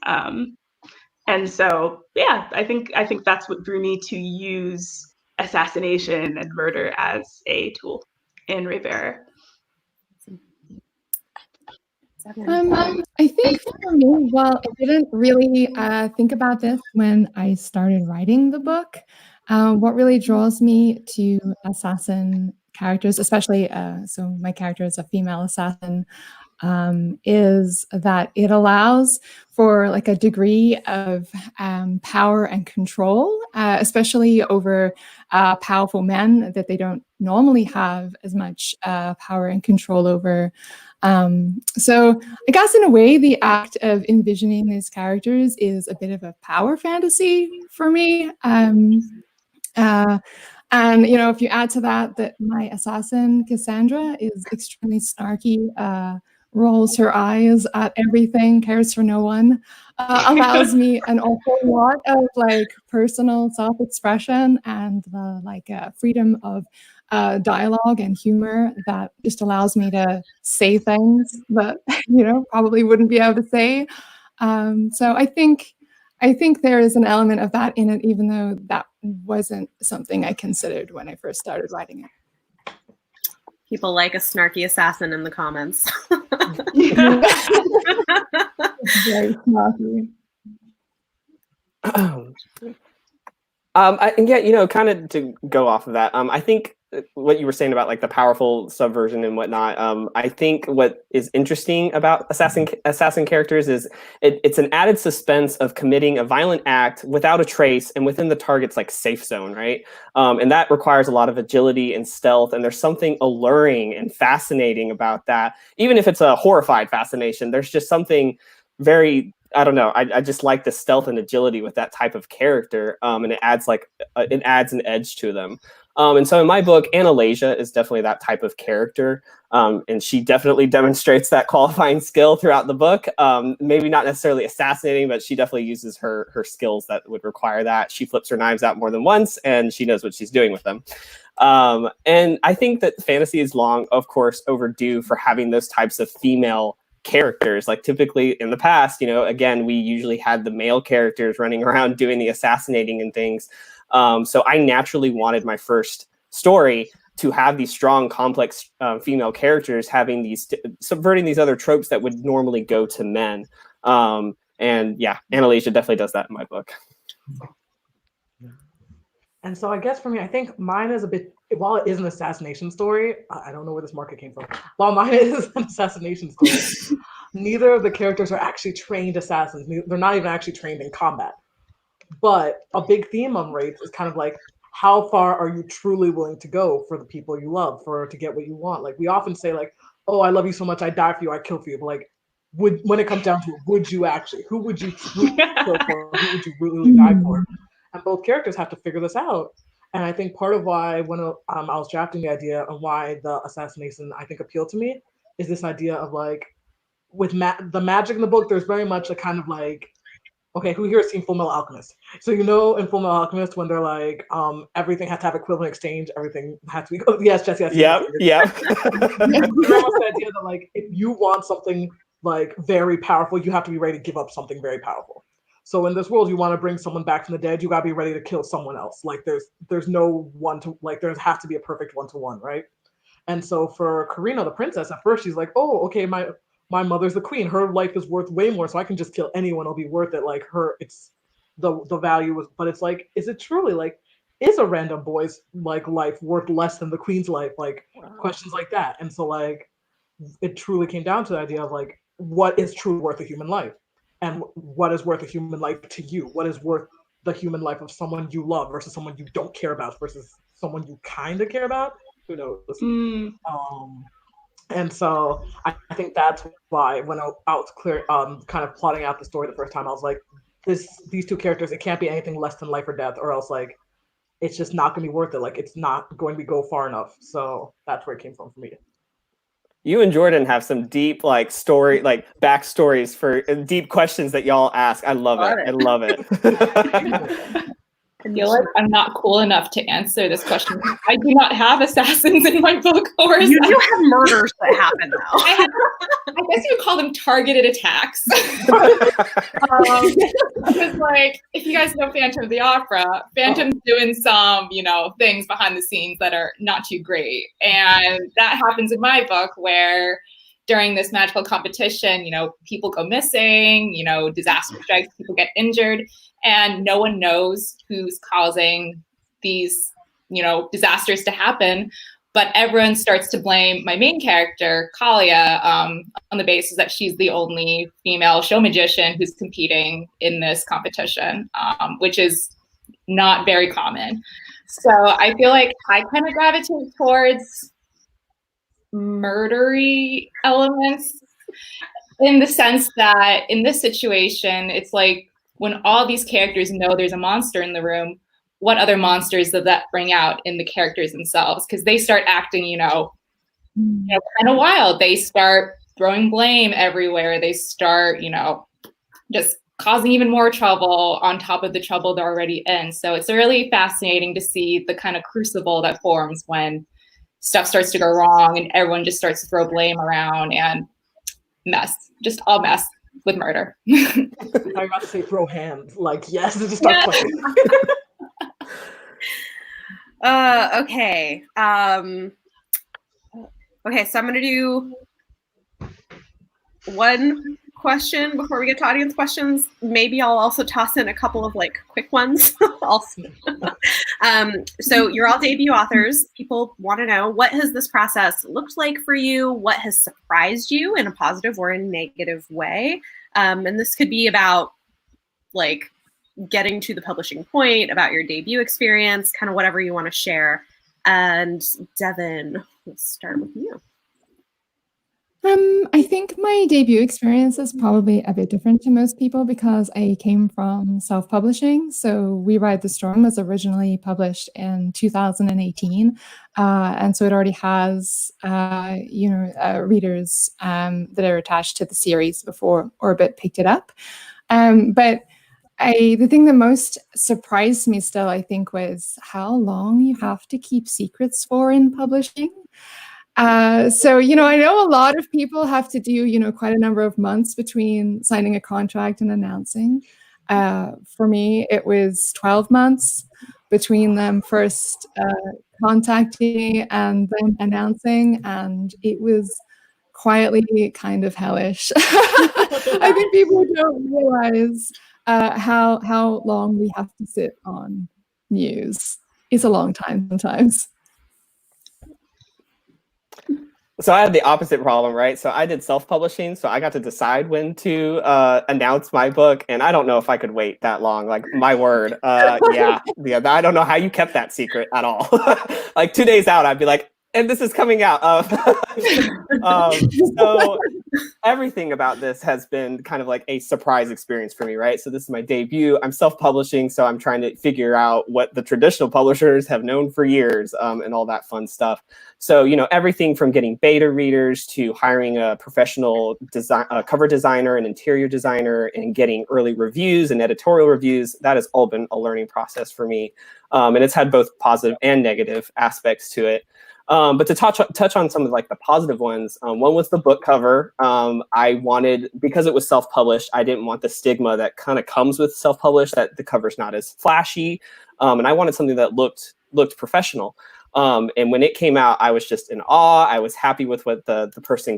And so, yeah, I think that's what drew me to use assassination and murder as a tool in Raybearer. I think for me, well, I didn't really think about this when I started writing the book. What really draws me to assassin characters, especially so my character is a female assassin, is that it allows for like a degree of power and control, especially over powerful men that they don't normally have as much power and control over. So I guess in a way, the act of envisioning these characters is a bit of a power fantasy for me. And, you know, if you add to that my assassin, Cassandra, is extremely snarky, rolls her eyes at everything, cares for no one, allows me an awful lot of like personal self-expression and the like freedom of dialogue and humor that just allows me to say things that, you know, probably wouldn't be able to say. So I think there is an element of that in it, even though that wasn't something I considered when I first started writing it. People like a snarky assassin in the comments. Very snarky. And yeah, you know, kind of to go off of that, I think what you were saying about like the powerful subversion and whatnot, I think what is interesting about assassin characters is it's an added suspense of committing a violent act without a trace and within the target's like safe zone, right? And that requires a lot of agility and stealth, and there's something alluring and fascinating about that. Even if it's a horrified fascination, there's just something very, I don't know. I just like the stealth and agility with that type of character, and it adds an edge to them. And so in my book, Annalasia is definitely that type of character, and she definitely demonstrates that qualifying skill throughout the book. Maybe not necessarily assassinating, but she definitely uses her skills that would require that. She flips her knives out more than once, and she knows what she's doing with them. And I think that fantasy is long, of course, overdue for having those types of female characters. Like typically in the past, you know, again, we usually had the male characters running around doing the assassinating and things. So I naturally wanted my first story to have these strong, complex female characters having these subverting these other tropes that would normally go to men. And yeah, Annalasia definitely does that in my book. And so I guess for me, I think mine is a bit, while it is an assassination story, I don't know where this market came from. While mine is an assassination story, neither of the characters are actually trained assassins. They're not even actually trained in combat. But a big theme on Wraiths is kind of like, how far are you truly willing to go for the people you love, to get what you want? Like we often say like, oh, I love you so much, I die for you, I kill for you. But like, when it comes down to it, would you actually, who would you truly kill for? Who would you really die for? And both characters have to figure this out. And I think part of why when I was drafting the idea and why the assassination I think appealed to me is this idea of like, with the magic in the book, there's very much a kind of like, okay, who here has seen Full Metal Alchemist? So you know in Full Metal Alchemist when they're like, everything had to have equivalent exchange, everything had to be, yes, Jesse, yes. Yep. There's the idea that like, if you want something like very powerful, you have to be ready to give up something very powerful. So in this world, you want to bring someone back from the dead, you gotta be ready to kill someone else. Like there's no one to, like there has to be a perfect one-to-one, right? And so for Karina, the princess, at first she's like, oh, okay, my mother's the queen. Her life is worth way more, so I can just kill anyone. It'll be worth it. Like her, it's the value is, but it's like, is it truly like, is a random boy's like life worth less than the queen's life? Like questions like that. And so like, it truly came down to the idea of like, what is truly worth a human life? And what is worth a human life to you? What is worth the human life of someone you love versus someone you don't care about versus someone you kind of care about? Who knows? And so I think that's why when I was kind of plotting out the story the first time, I was like, these two characters, it can't be anything less than life or death, or else like it's just not going to be worth it. Like it's not going to go far enough. So that's where it came from for me. You and Jordan have some deep like story, like backstories for deep questions that y'all ask. I love it. I love it. I feel like I'm not cool enough to answer this question. I do not have assassins in my book. Or you do have murders that happen, though. I guess you would call them targeted attacks. Because, like, if you guys know Phantom of the Opera, Phantom's doing some, things behind the scenes that are not too great. And that happens in my book where during this magical competition, people go missing, disaster strikes, people get injured, and no one knows who's causing these, disasters to happen. But everyone starts to blame my main character, Kalia, on the basis that she's the only female show magician who's competing in this competition, which is not very common. So I feel like I kind of gravitate towards murdery elements in the sense that in this situation, it's like when all these characters know there's a monster in the room, what other monsters does that bring out in the characters themselves? Because they start acting, kind of wild. They start throwing blame everywhere. They start, just causing even more trouble on top of the trouble they're already in. So it's really fascinating to see the kind of crucible that forms when stuff starts to go wrong and everyone just starts to throw blame around and just all mess with murder. I was about to say throw hands. Like, yes, just start playing. Okay. Okay, so I'm going to do one question before we get to audience questions. Maybe I'll also toss in a couple of quick ones. So you're all debut authors. People want to know, what has this process looked like for you? What has surprised you in a positive or a negative way? And this could be about getting to the publishing point, about your debut experience, kind of whatever you want to share. And Devin, let's start with you. I think my debut experience is probably a bit different to most people because I came from self-publishing. So We Ride the Storm was originally published in 2018. And so it already has, readers that are attached to the series before Orbit picked it up. But the thing that most surprised me still, I think, was how long you have to keep secrets for in publishing. So, I know a lot of people have to do, quite a number of months between signing a contract and announcing. For me, it was 12 months between them first contacting and then announcing, and it was quietly kind of hellish. I think people don't realize how long we have to sit on news. It's a long time sometimes. So I had the opposite problem, right? So I did self-publishing, so I got to decide when to announce my book, and I don't know if I could wait that long. Like, my word, yeah. I don't know how you kept that secret at all. 2 days out, I'd be like, and this is coming out. So everything about this has been kind of like a surprise experience for me, right? So this is my debut. I'm self-publishing, so I'm trying to figure out what the traditional publishers have known for years, and all that fun stuff. So, everything from getting beta readers to hiring a professional cover designer and interior designer and getting early reviews and editorial reviews, that has all been a learning process for me. And it's had both positive and negative aspects to it. But to touch on some of the positive ones, one was the book cover. I wanted, because it was self-published, I didn't want the stigma that kind of comes with self-published, that the cover's not as flashy. And I wanted something that looked professional. And when it came out, I was just in awe. I was happy with what the person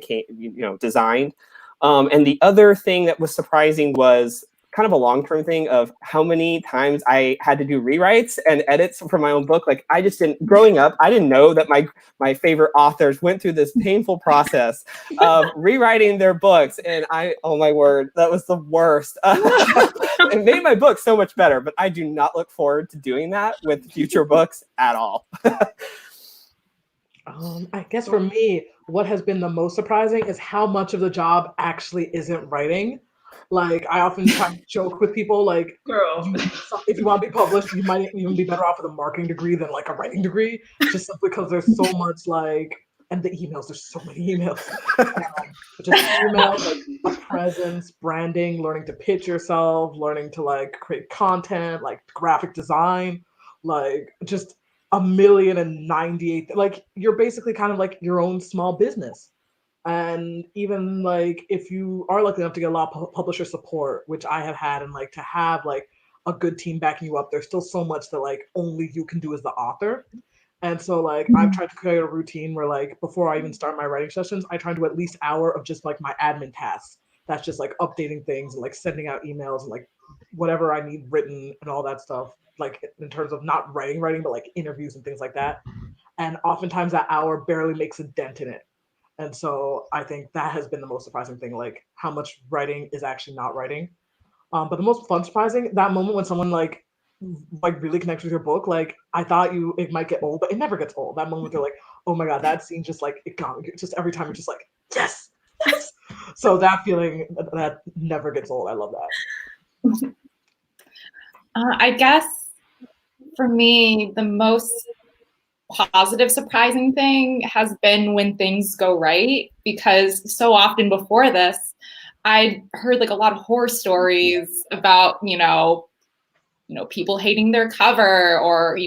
designed. And the other thing that was surprising was kind of a long-term thing of how many times I had to do rewrites and edits for my own book. I just didn't, growing up, I didn't know that my favorite authors went through this painful process of rewriting their books. And oh my word, that was the worst. It made my book so much better, but I do not look forward to doing that with future books at all. I guess for me, what has been the most surprising is how much of the job actually isn't writing. I often try to joke with people, girl, if you want to be published, you might even be better off with a marketing degree than a writing degree, just simply because there's so much and the emails, there's so many emails. Just emails, like a presence, branding, learning to pitch yourself, learning to like create content, like graphic design, like just 1,098, like you're basically kind of like your own small business. And even like if you are lucky enough to get a lot of publisher support, which I have had, and like to have like a good team backing you up, there's still so much that like only you can do as the author. And so like I've tried to create a routine where like before I even start my writing sessions, I try to do at least an hour of just like my admin tasks. That's just like updating things and like sending out emails and like whatever I need written and all that stuff, like in terms of not writing, but like interviews and things like that. And oftentimes that hour barely makes a dent in it. And so I think that has been the most surprising thing, like how much writing is actually not writing. But the most fun surprising, that moment when someone like really connects with your book, like I thought it might get old, but it never gets old. That moment they're like, oh my God, that scene just like, it got me. Just every time you're just like, yes, yes. So that feeling, that never gets old. I love that. I guess for me, the most positive surprising thing has been when things go right, because so often before this, I'd heard like a lot of horror stories about, people hating their cover or,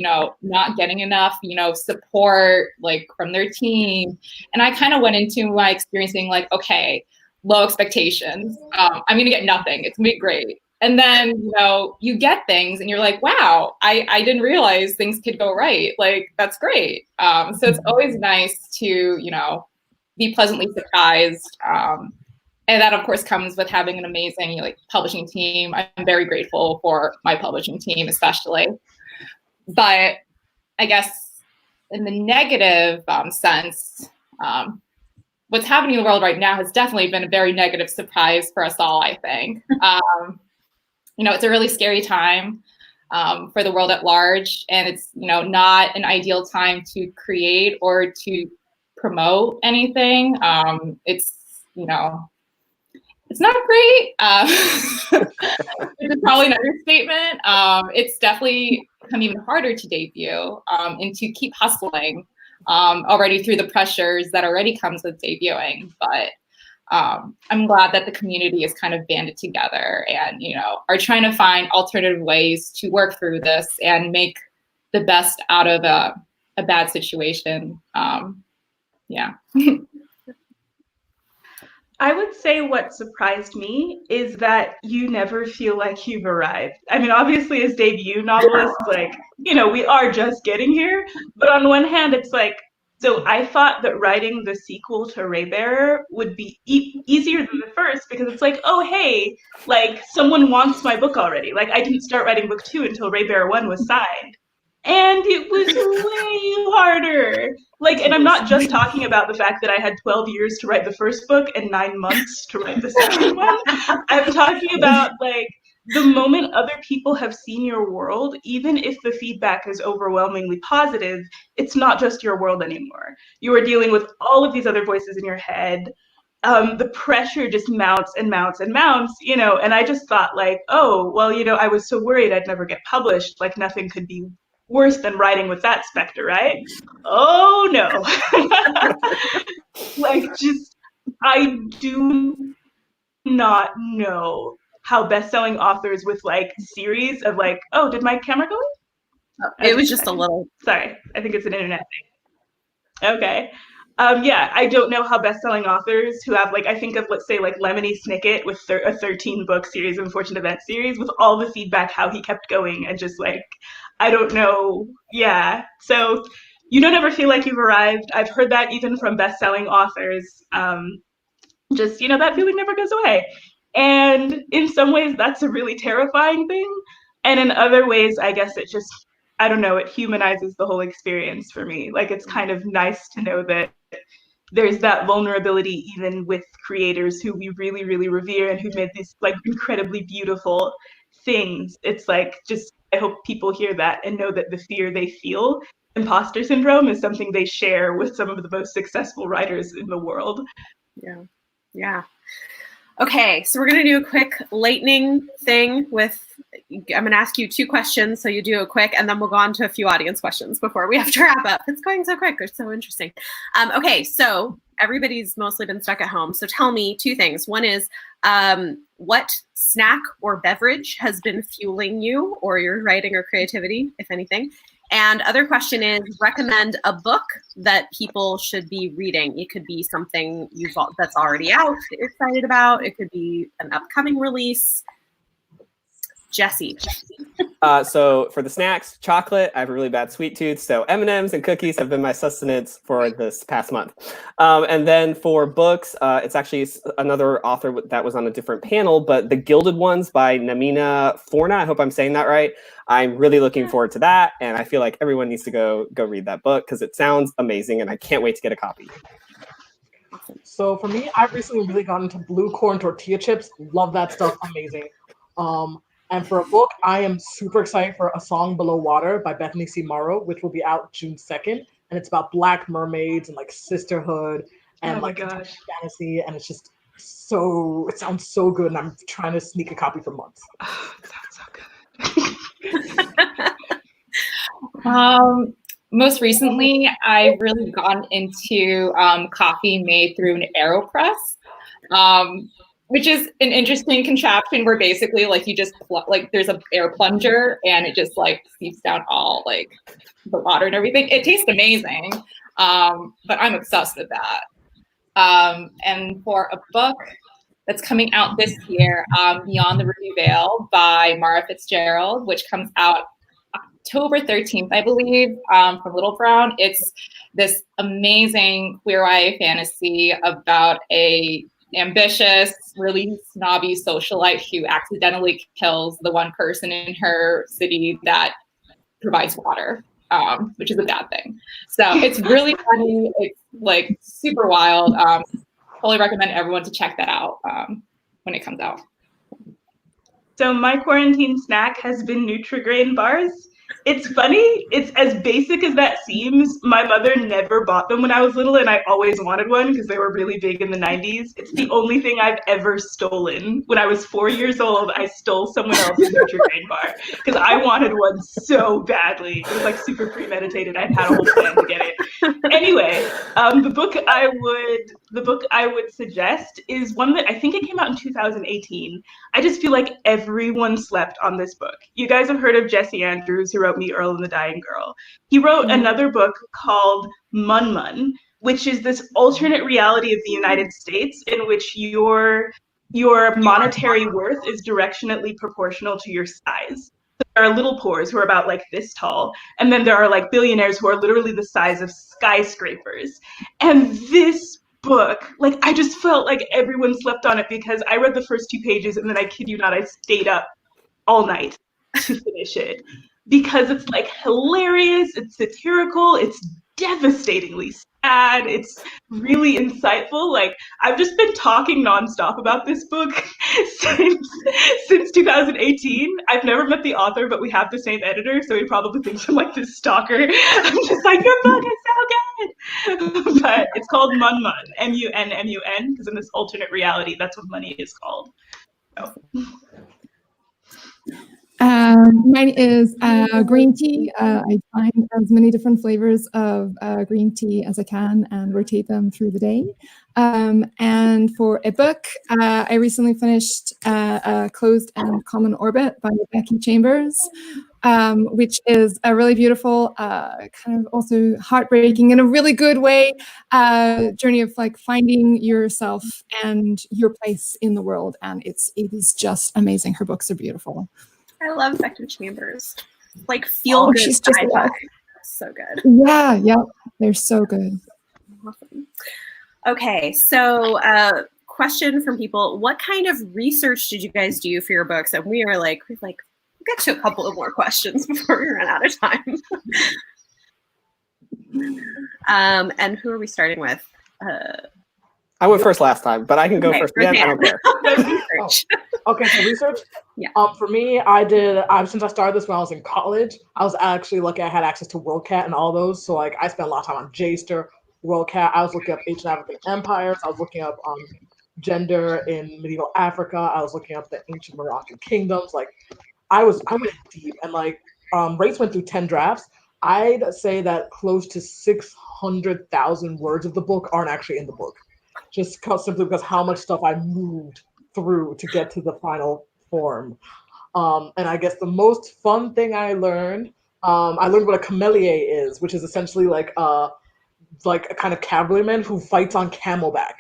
not getting enough, support like from their team. And I kind of went into my experiencing like, okay, low expectations. I'm going to get nothing. It's going to be great. And then, you get things and you're like, wow, I didn't realize things could go right. Like, that's great. So it's always nice to, be pleasantly surprised. And that, of course, comes with having an amazing publishing team. I'm very grateful for my publishing team, especially. But I guess in the negative sense, what's happening in the world right now has definitely been a very negative surprise for us all, I think. It's a really scary time for the world at large, and it's, not an ideal time to create or to promote anything. It's not great. It's probably an understatement. It's definitely become even harder to debut and to keep hustling already through the pressures that already comes with debuting. But I'm glad that the community is kind of banded together and, are trying to find alternative ways to work through this and make the best out of a bad situation. Yeah. I would say what surprised me is that you never feel like you've arrived. I mean, obviously as debut novelists, we are just getting here. But on one hand, it's like, so I thought that writing the sequel to Raybearer would be easier than the first because it's like, oh, hey, someone wants my book already. I didn't start writing book 2 until Raybearer 1 was signed. And it was way harder. And I'm not just talking about the fact that I had 12 years to write the first book and 9 months to write the second one. I'm talking about the moment other people have seen your world, even if the feedback is overwhelmingly positive, it's not just your world anymore. You are dealing with all of these other voices in your head. The pressure just mounts and mounts and mounts, and I just thought oh, well, I was so worried I'd never get published, nothing could be worse than writing with that specter, right? Oh no. I do not know how best-selling authors with series of oh, did my camera go in? It was just a little. Sorry, I think it's an internet thing. Okay. Yeah, I don't know how best-selling authors who have I think of, let's say, Lemony Snicket with a 13-book series, Unfortunate Event series, with all the feedback, how he kept going and just I don't know. Yeah. So you don't ever feel like you've arrived. I've heard that even from best-selling authors. Just, that feeling never goes away. And in some ways, that's a really terrifying thing. And in other ways, I guess it just, I don't know, it humanizes the whole experience for me. It's kind of nice to know that there's that vulnerability even with creators who we really, really revere and who made these incredibly beautiful things. It's just, I hope people hear that and know that the fear they feel, imposter syndrome, is something they share with some of the most successful writers in the world. Yeah. Yeah. Okay, so we're going to do a quick lightning thing with, I'm going to ask you 2 questions, so you do it quick, and then we'll go on to a few audience questions before we have to wrap up. It's going so quick. It's so interesting. Okay, so everybody's mostly been stuck at home. So tell me 2 things. One is, what snack or beverage has been fueling you or your writing or creativity, if anything? And other question is, recommend a book that people should be reading. It could be something that's already out that you're excited about. It could be an upcoming release. Jesse. So for the snacks, chocolate. I have a really bad sweet tooth, so M&Ms and cookies have been my sustenance for this past month. And then for books, it's actually another author that was on a different panel, but The Gilded Ones by Namina Forna. I hope I'm saying that right. I'm really looking forward to that, and I feel like everyone needs to go read that book because it sounds amazing, and I can't wait to get a copy. So for me, I've recently really gotten into blue corn tortilla chips. Love that stuff. Amazing. And for a book, I am super excited for A Song Below Water by Bethany C. Morrow, which will be out June 2nd. And it's about Black mermaids and like sisterhood and fantasy. And it's just it sounds so good. And I'm trying to sneak a copy for months. Oh, it sounds so good. Most recently, I've really gone into coffee made through an AeroPress. Which is an interesting contraption where basically like you just there's an air plunger and it just like seeps down all like the water and everything. It tastes amazing, but I'm obsessed with that. And for a book that's coming out this year, Beyond the Ruby Veil by Mara Fitzgerald, which comes out October 13th, I believe, from Little Brown. It's this amazing queer YA fantasy about a ambitious, really snobby socialite who accidentally kills the one person in her city that provides water, which is a bad thing. So it's really funny. It's like super wild. Totally recommend everyone to check that out when it comes out. So my quarantine snack has been Nutri-Grain bars. It's funny. It's as basic as that seems. My mother never bought them when I was little, and I always wanted one because they were really big in the 90s. It's the only thing I've ever stolen. When I was 4 years old, I stole someone else's Nutri-Grain bar because I wanted one so badly. It was like super premeditated. I had a whole plan to get it. Anyway, the book I would suggest is one that I think it came out in 2018. I just feel like everyone slept on this book. You guys have heard of Jesse Andrews, who wrote Me, Earl, and the Dying Girl. He wrote another book called Mun Mun, which is this alternate reality of the United States in which your monetary worth is directionally proportional to your size. So there are little poors who are about like this tall, and then there are like billionaires who are literally the size of skyscrapers. And this book, like I just felt like everyone slept on it because I read the first 2 pages and then I kid you not, I stayed up all night to finish it because it's like hilarious, it's satirical, it's devastatingly sad, it's really insightful. Like I've just been talking nonstop about this book since 2018. I've never met the author, but we have the same editor, so he probably thinks I'm like this stalker. I'm just like, your book is so good. But it's called Mun Mun, M-U-N-M-U-N, because in this alternate reality, that's what money is called. So. Mine is green tea. I find as many different flavors of green tea as I can and rotate them through the day. And for a book, I recently finished Closed and Common Orbit by Becky Chambers, which is a really beautiful, kind of also heartbreaking in a really good way, journey of like finding yourself and your place in the world. And it is just amazing. Her books are beautiful. I love Becky Chambers. Like feel good sci-fi. So good. Yeah, they're so good. Awesome. Okay, so question from people: what kind of research did you guys do for your books? And we'll get to a couple of more questions before we run out of time. And who are we starting with? I went first last time, but I can go first again. I don't care. Okay, so research? Yeah. For me, I did, since I started this when I was in college, I was actually lucky I had access to WorldCat and all those. So like I spent a lot of time on JSTOR, WorldCat. I was looking up ancient African empires. I was looking up gender in medieval Africa. I was looking up the ancient Moroccan kingdoms. Like I went deep, and like Wraiths went through 10 drafts. I'd say that close to 600,000 words of the book aren't actually in the book, just simply because how much stuff I moved through to get to the final form. And I guess the most fun thing I learned what a camelier is, which is essentially like a kind of cavalryman who fights on camelback.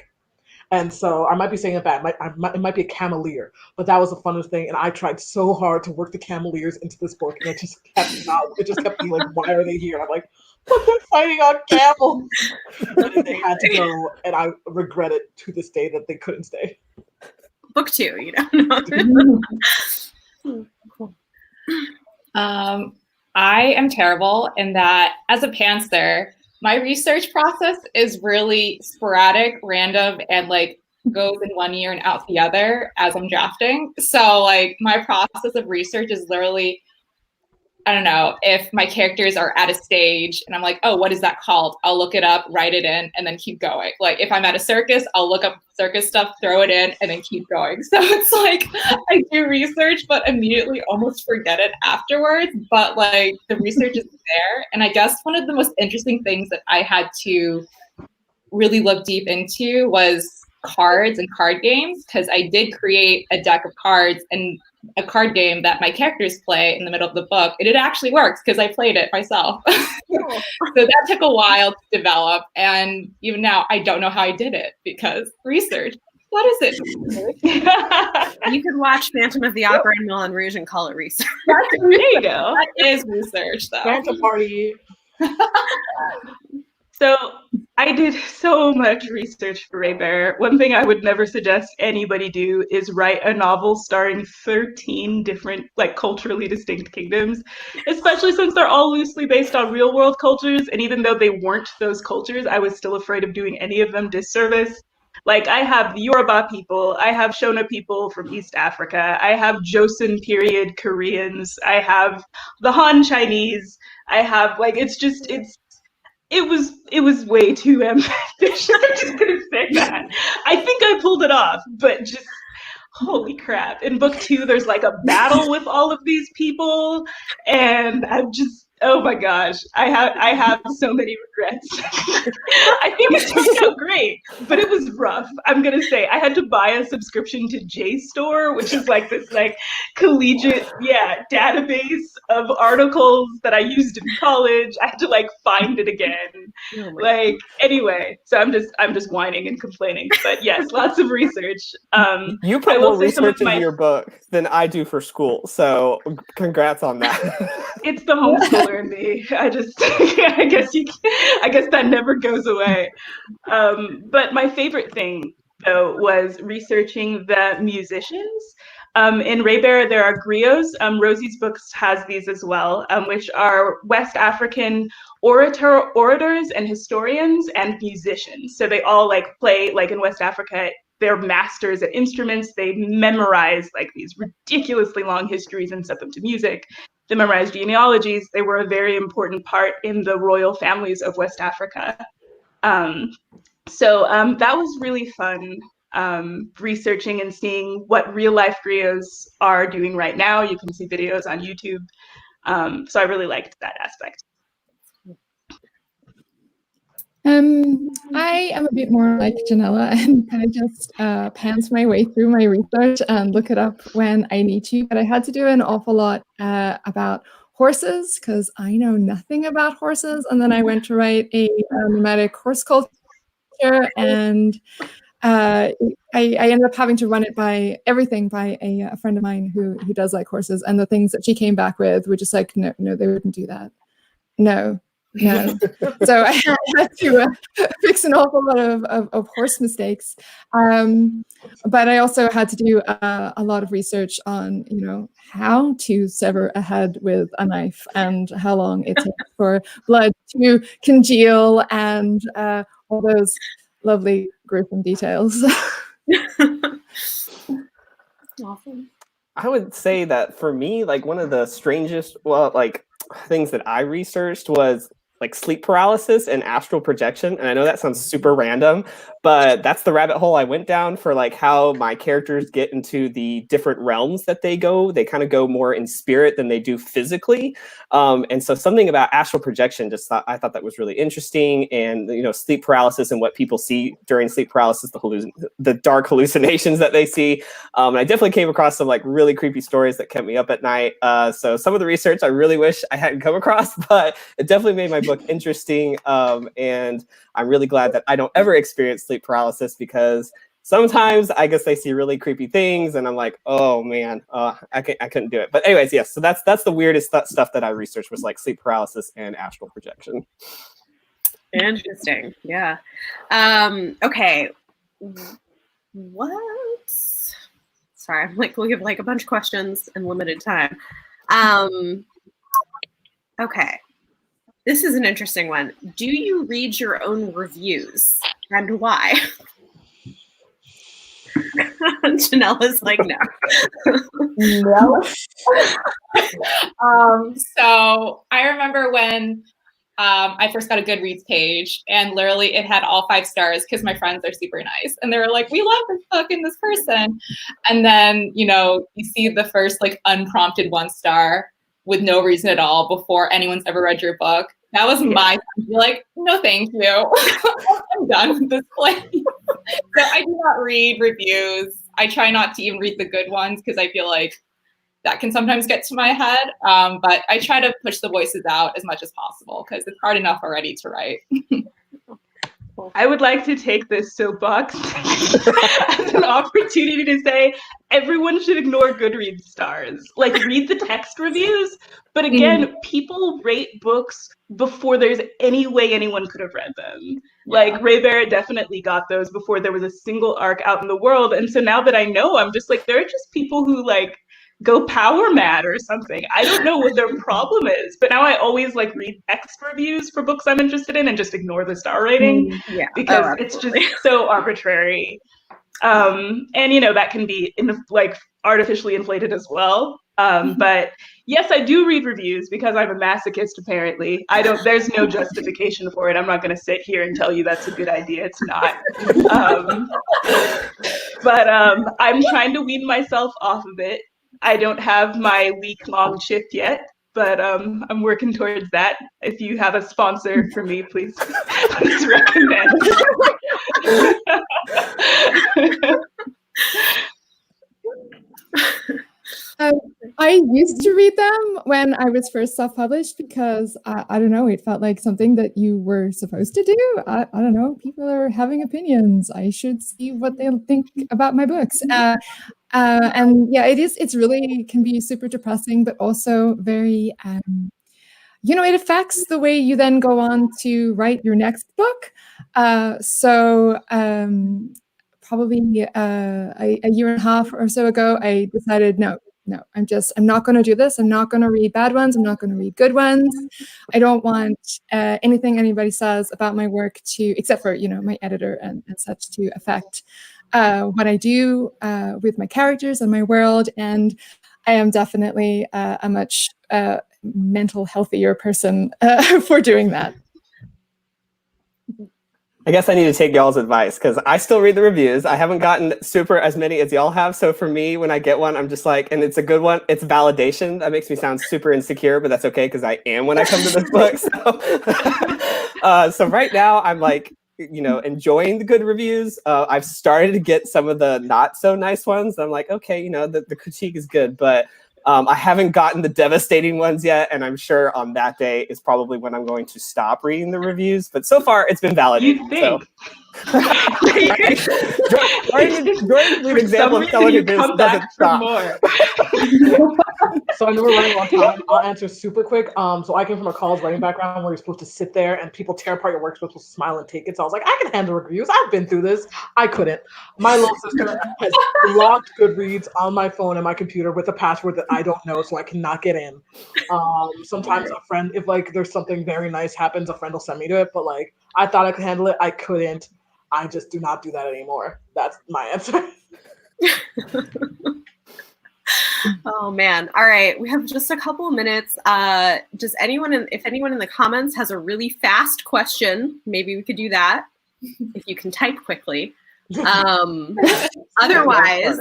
And so I might be saying it bad. It might be a camelier, but that was the funnest thing. And I tried so hard to work the cameliers into this book, and it just kept being like, why are they here? And I'm like, but they're fighting on camels. And they had to go, and I regret it to this day that they couldn't stay. Book 2, you know. Cool. I am terrible in that as a pantser, my research process is really sporadic, random, and like goes in one ear and out the other as I'm drafting. So like my process of research is literally, I don't know, if my characters are at a stage and I'm like, oh, what is that called? I'll look it up, write it in, and then keep going. Like if I'm at a circus, I'll look up circus stuff, throw it in, and then keep going. So it's like I do research, but immediately almost forget it afterwards. But like the research is there. And I guess one of the most interesting things that I had to really look deep into was cards and card games, because I did create a deck of cards and a card game that my characters play in the middle of the book, and it actually works because I played it myself. So that took a while to develop, and even now I don't know how I did it because research. What is it? You could watch Phantom of the Opera and Moulin Rouge and call it research. There you go. That is research, though. Phantom party. So I did so much research for Raybearer. One thing I would never suggest anybody do is write a novel starring 13 different, like, culturally distinct kingdoms, especially since they're all loosely based on real world cultures. And even though they weren't those cultures, I was still afraid of doing any of them disservice. Like, I have the Yoruba people, I have Shona people from East Africa, I have Joseon period Koreans, I have the Han Chinese, I have, like, it was way too ambitious. I just couldn't say that. I think I pulled it off, but just holy crap. In book 2, there's like a battle with all of these people, and I'm just, oh my gosh, I have so many regrets. I think it turned out great, but it was rough. I'm gonna say I had to buy a subscription to JSTOR, which is like this like collegiate database of articles that I used in college. I had to like find it again. Like anyway, so I'm just whining and complaining. But yes, lots of research. You put more research into your book than I do for school, so congrats on that. It's the homeschooler in me. I guess that never goes away. But my favorite thing though was researching the musicians. In Raybearer, there are griots. Rosie's books has these as well, which are West African orators and historians and musicians. So they all like play, like in West Africa, they're masters at instruments. They memorize like these ridiculously long histories and set them to music. They memorize genealogies. They were a very important part in the royal families of West Africa. So that was really fun, researching and seeing what real life griots are doing right now. You can see videos on YouTube. So I really liked that aspect. I am a bit more like Janella and kind of just pants my way through my research and look it up when I need to. But I had to do an awful lot about horses because I know nothing about horses. And then I went to write a nomadic horse culture, and I ended up having to run it by a friend of mine who does like horses. And the things that she came back with were just like, no, they wouldn't do that. No. So I had to fix an awful lot of horse mistakes, but I also had to do a lot of research on how to sever a head with a knife and how long it takes for blood to congeal and all those lovely gruesome details. Awesome. I would say that for me, like one of the strangest things that I researched was like sleep paralysis and astral projection. And I know that sounds super random, but that's the rabbit hole I went down for like how my characters get into the different realms that they go. They kind of go more in spirit than they do physically. And so something about astral projection, I thought that was really interesting. And, you know, sleep paralysis and what people see during sleep paralysis, the dark hallucinations that they see. And I definitely came across some like really creepy stories that kept me up at night. So some of the research I really wish I hadn't come across, but it definitely made my book interesting. And I'm really glad that I don't ever experience sleep paralysis, because sometimes I guess they see really creepy things and I'm like, oh man, I couldn't do it. But anyways, yes, so that's the weirdest stuff that I researched was like sleep paralysis and astral projection. Interesting. Yeah. Okay. What? Sorry, I'm like, we have like a bunch of questions and limited time. Okay. This is an interesting one. Do you read your own reviews, and why? Janella's like, no. No. So I remember when I first got a Goodreads page, and literally it had all 5 stars because my friends are super nice. And they were like, we love this book and this person. And then, you know, you see the first like unprompted 1 star with no reason at all before anyone's ever read your book. That was my time to be like, no, thank you. I'm done with this place. So I do not read reviews. I try not to even read the good ones because I feel like that can sometimes get to my head. But I try to push the voices out as much as possible because it's hard enough already to write. I would like to take this soapbox as an opportunity to say everyone should ignore Goodreads stars. Like, read the text reviews. But again, people rate books before there's any way anyone could have read them. Like, Raybearer definitely got those before there was a single arc out in the world. And so now that I know, I'm just like, there are just people who like go power mad or something. I don't know what their problem is, but now I always like read text reviews for books I'm interested in and just ignore the star rating because it's just so arbitrary. And you know, that can be like artificially inflated as well. But yes, I do read reviews because I'm a masochist, apparently. There's no justification for it. I'm not going to sit here and tell you that's a good idea. It's not. But I'm trying to wean myself off of it. I don't have my week-long shift yet, but I'm working towards that. If you have a sponsor for me, please recommend. I used to read them when I was first self-published because I don't know, it felt like something that you were supposed to do. I don't know, people are having opinions. I should see what they think about my books. And yeah, it's really can be super depressing, but also very, you know, it affects the way you then go on to write your next book. So probably a year and a half or so ago, I decided, no, I'm not going to do this. I'm not going to read bad ones. I'm not going to read good ones. I don't want anything anybody says about my work except for, you know, my editor and such to affect what I do with my characters and my world. And I am definitely a much mental healthier person for doing that. I guess I need to take y'all's advice because I still read the reviews. I haven't gotten as many as y'all have. So for me, when I get one, I'm just like, and it's a good one. It's validation. That makes me sound super insecure, but that's okay because I am when I come to this book. So right now I'm like, you know, enjoying the good reviews. I've started to get some of the not so nice ones. I'm like, okay, you know, the critique is good, but I haven't gotten the devastating ones yet, and I'm sure on that day is probably when I'm going to stop reading the reviews. But so far, it's been validated. You think? Jordan's an example of someone who doesn't stop. So I know we're running on time. I'll answer super quick. So I came from a college writing background where you're supposed to sit there and people tear apart your work, supposed to smile and take it. So I was like, I can handle reviews. I've been through this. I couldn't. My little sister has blocked Goodreads on my phone and my computer with a password that I don't know, so I cannot get in. Sometimes a friend, if like there's something very nice happens, a friend will send me to it. But like I thought I could handle it. I couldn't. I just do not do that anymore. That's my answer. Oh man. All right. We have just a couple of minutes. If anyone in the comments has a really fast question, maybe we could do that. If you can type quickly. Otherwise,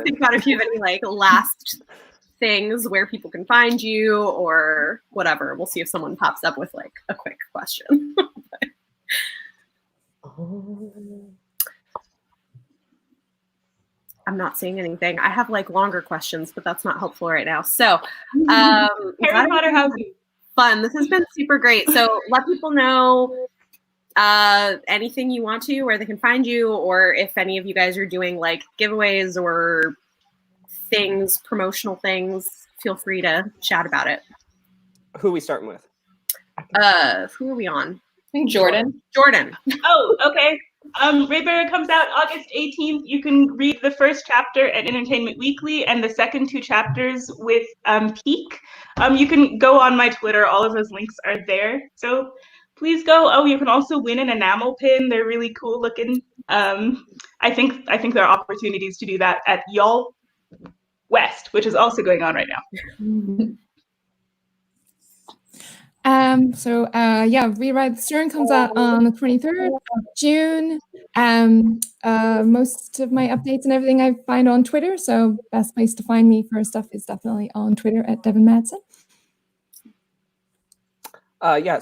think about if you have any like last things where people can find you or whatever. We'll see if someone pops up with like a quick question. I'm not seeing anything. I have like longer questions, but that's not helpful right now. So, Harry Potter housing. Fun. This has been super great. So let people know anything you want to, where they can find you, or if any of you guys are doing like giveaways or things, promotional things, feel free to chat about it. Who are we starting with? Who are we on? I think Jordan. Jordan. Oh, okay. Raybearer comes out August 18th. You can read the first chapter at Entertainment Weekly and the second 2 chapters with Peak. You can go on my Twitter. All of those links are there. So please go. Oh, you can also win an enamel pin. They're really cool looking. I think there are opportunities to do that at Y'all West, which is also going on right now. Rewrite the Stern comes out on the 23rd of June. Most of my updates and everything I find on Twitter, so best place to find me for stuff is definitely on Twitter at Devin Madson.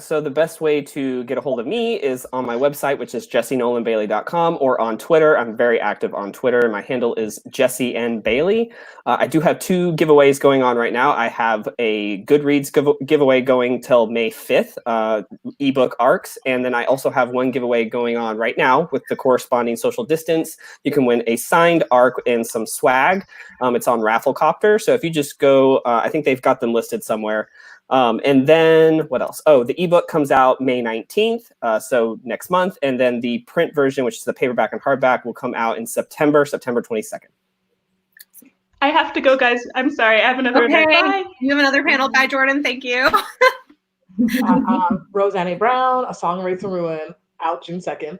So the best way to get a hold of me is on my website, which is jessienolanbailey.com, or on Twitter. I'm very active on Twitter. My handle is Jessie N. Bailey. I do have 2 giveaways going on right now. I have a Goodreads giveaway going till May 5th, ebook ARCs. And then I also have one giveaway going on right now with the corresponding social distance. You can win a signed ARC and some swag. It's on Rafflecopter. So if you just go, I think they've got them listed somewhere. And then what else? Oh, the ebook comes out May 19th, so next month. And then the print version, which is the paperback and hardback, will come out in September 22nd. I have to go, guys. I'm sorry. I have another event. Bye. You have another panel. Bye, Jordan. Thank you. Roseanne Brown, A Song of Wraiths and Ruin, out June 2nd.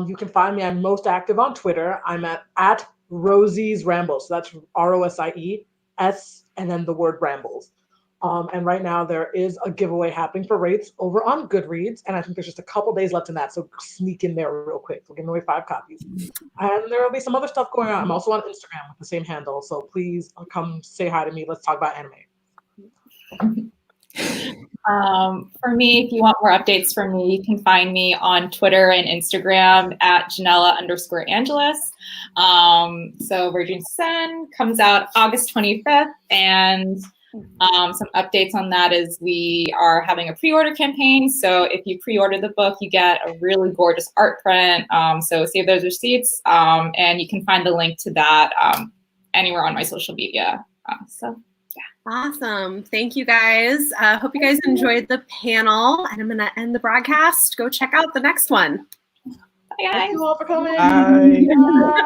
You can find me. I'm most active on Twitter. I'm at Rosie's Rambles. So that's ROSIES and then the word rambles. And right now there is a giveaway happening for Wraiths over on Goodreads, and I think there's just a couple days left in that, so sneak in there real quick. We're giving away 5 copies. And there will be some other stuff going on. I'm also on Instagram with the same handle, so please come say hi to me. Let's talk about anime. For me, if you want more updates from me, you can find me on Twitter and Instagram at Janella_Angelis. So Virgin Sen comes out August 25th, and some updates on that is we are having a pre-order campaign. So if you pre-order the book, you get a really gorgeous art print. So save those receipts, and you can find the link to that anywhere on my social media. Awesome. Thank you guys. Hope you guys enjoyed the panel, and I'm going to end the broadcast. Go check out the next one. Bye, guys. Thank you all for coming. Bye. Bye.